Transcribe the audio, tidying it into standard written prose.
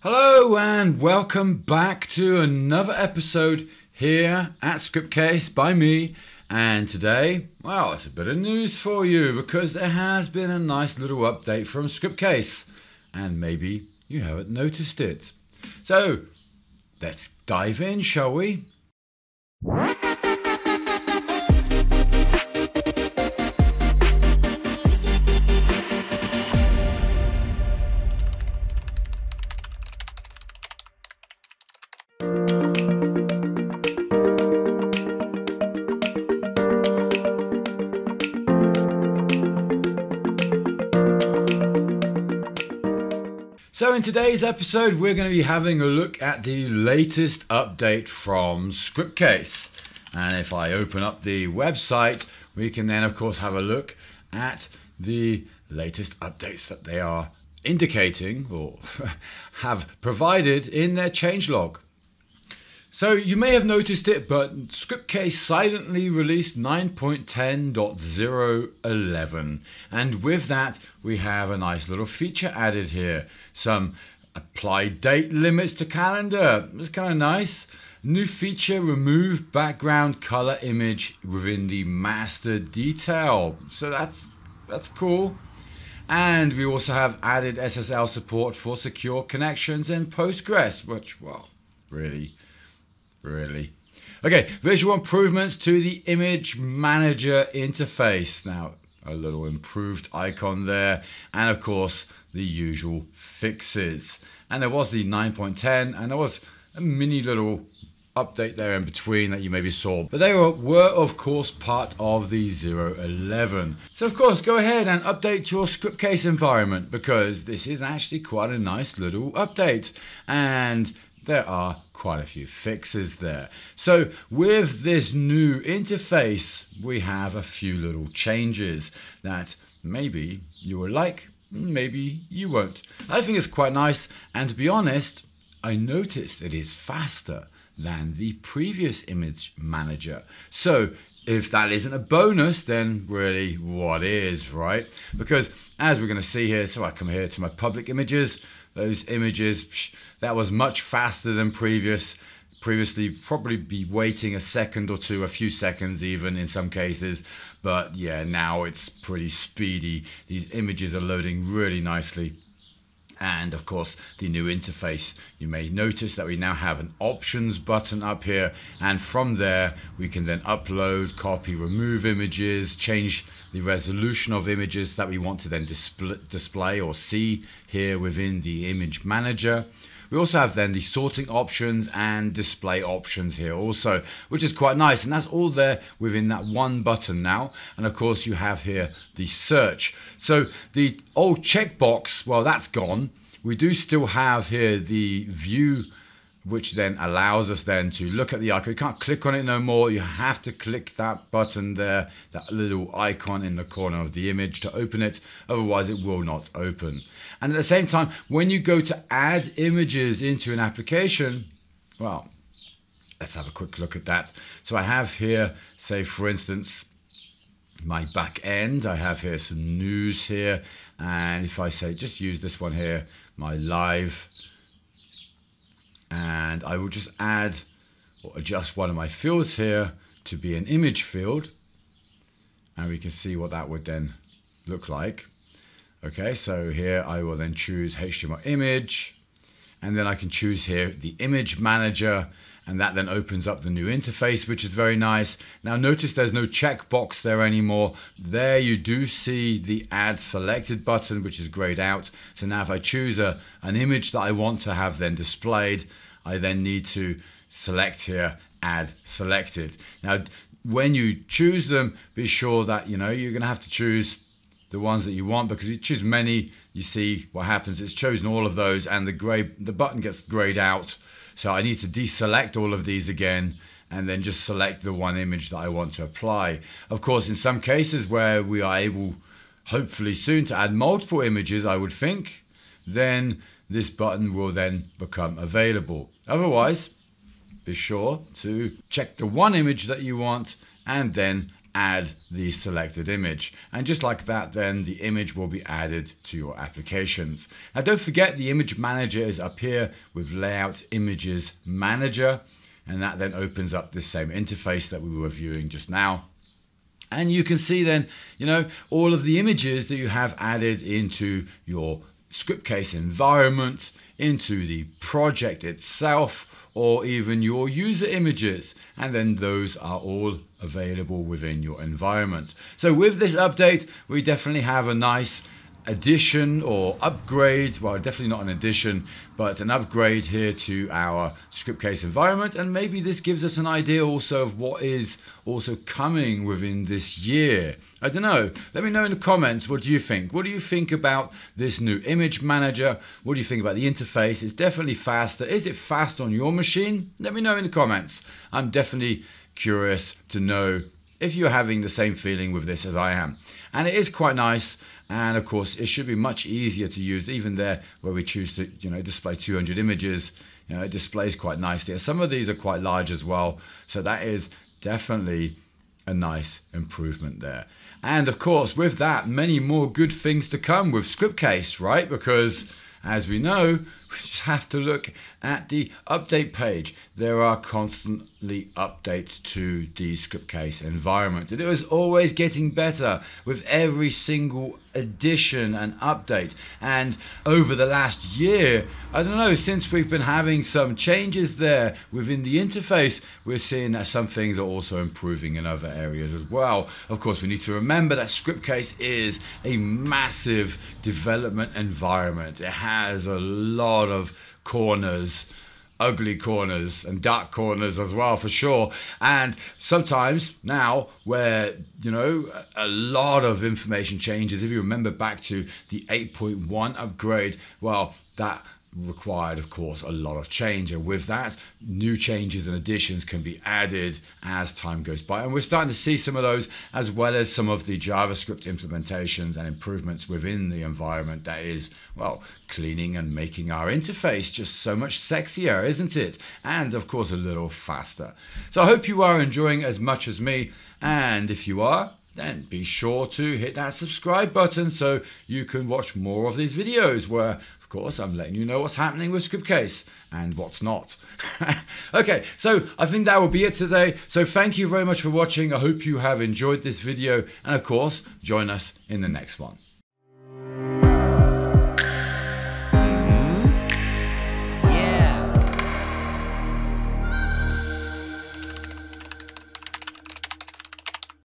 Hello and welcome back to another episode here at Scriptcase by me. And today, well, it's a bit of news for you because there has been a nice little update from Scriptcase and maybe you haven't noticed it. So let's dive in, shall we? So in today's episode, we're going to be having a look at the latest update from Scriptcase. And if I open up the website, we can then, of course, have a look at the latest updates that they are indicating or have provided in their changelog. So you may have noticed it, but Scriptcase silently released 9.10.0.11. And with that, we have a nice little feature added here. Some applied date limits to calendar. It's kind of nice. New feature, remove background color image within the master detail. So that's cool. And we also have added SSL support for secure connections in Postgres, which, well, really. Okay, visual improvements to the image manager interface. Now, a little improved icon there. And of course, the usual fixes. And there was the 9.10 and there was a mini little update there in between that you maybe saw. But they were of course part of the 0.11. So of course, go ahead and update your Scriptcase environment because this is actually quite a nice little update. And there are quite a few fixes there. So with this new interface, we have a few little changes that maybe you will like, maybe you won't. I think it's quite nice, and to be honest, I noticed it is faster than the previous image manager. So if that isn't a bonus, then really what is, right? Because as we're going to see here, so I come here to my public images, those images, that was much faster than previously, probably be waiting a second or two, a few seconds even in some cases. But yeah, now it's pretty speedy. These images are loading really nicely. And of course, the new interface, you may notice that we now have an options button up here. And from there, we can then upload, copy, remove images, change the resolution of images that we want to then display or see here within the image manager. We also have then the sorting options and display options here also, which is quite nice. And that's all there within that one button now. And of course you have here the search. So the old checkbox, well, that's gone. We do still have here the view, which then allows us then to look at the icon. You can't click on it no more. You have to click that button there, that little icon in the corner of the image to open it. Otherwise it will not open. And at the same time, when you go to add images into an application, well, let's have a quick look at that. So I have here, say for instance, my back end. I have here some news here. And if I say, just use this one here, my live, and I will just add or adjust one of my fields here to be an image field. And we can see what that would then look like. Okay, so here I will then choose HTML image, and then I can choose here the image manager, and that then opens up the new interface, which is very nice. Now notice there's no checkbox there anymore. There you do see the add selected button, which is grayed out. So now if I choose an image that I want to have then displayed, I then need to select here, add selected. Now, when you choose them, be sure that you're going to have to choose the ones that you want, because if you choose many, you see what happens. It's chosen all of those and the button gets grayed out. So I need to deselect all of these again and then just select the one image that I want to apply. Of course, in some cases where we are able, hopefully soon, to add multiple images, I would think, then this button will then become available. Otherwise, be sure to check the one image that you want and then add the selected image. And just like that, then the image will be added to your applications. Now don't forget the image manager is up here with Layout Images Manager, and that then opens up this same interface that we were viewing just now. And you can see then, all of the images that you have added into your Scriptcase environment, into the project itself, or even your user images, and then those are all available within your environment. So with this update, we definitely have a nice addition or upgrade, well, definitely not an addition, but an upgrade here to our Scriptcase environment. And maybe this gives us an idea also of what is also coming within this year. I don't know. Let me know in the comments. What do you think? What do you think about this new image manager? What do you think about the interface? It's definitely faster. Is it fast on your machine? Let me know in the comments. I'm definitely curious to know if you're having the same feeling with this as I am. And it is quite nice. And of course, it should be much easier to use, even there where we choose to, display 200 images. It displays quite nicely. And some of these are quite large as well. So that is definitely a nice improvement there. And of course, with that, many more good things to come with Scriptcase, right? Because as we know, we just have to look at the update page. There are constantly updates to the Scriptcase environment. And it was always getting better with every single addition and update. And over the last year, I don't know, since we've been having some changes there within the interface, we're seeing that some things are also improving in other areas as well. Of course, we need to remember that Scriptcase is a massive development environment. It has a lot of corners, ugly corners and dark corners as well, for sure. And sometimes now where, a lot of information changes, if you remember back to the 8.1 upgrade, well, that required, of course, a lot of change. And with that, new changes and additions can be added as time goes by. And we're starting to see some of those, as well as some of the JavaScript implementations and improvements within the environment that is, well, cleaning and making our interface just so much sexier, isn't it? And of course, a little faster. So I hope you are enjoying as much as me. And if you are, then be sure to hit that subscribe button so you can watch more of these videos where, of course, I'm letting you know what's happening with Scriptcase and what's not. Okay, so I think that will be it today. So thank you very much for watching. I hope you have enjoyed this video. And of course, join us in the next one.